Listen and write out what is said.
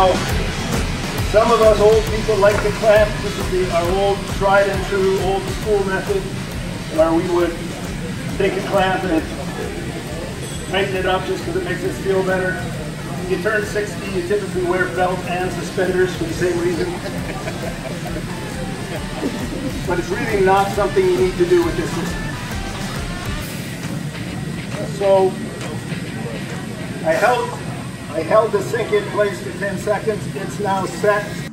Now, some of us old people like to clamp. This is our old tried and true old school method where we would take a clamp and tighten it up just because it makes us feel better. When you turn 60, you typically wear belt and suspenders for the same reason. But it's really not something you need to do with this system. So I held the sink in place for 10 seconds. It's now set.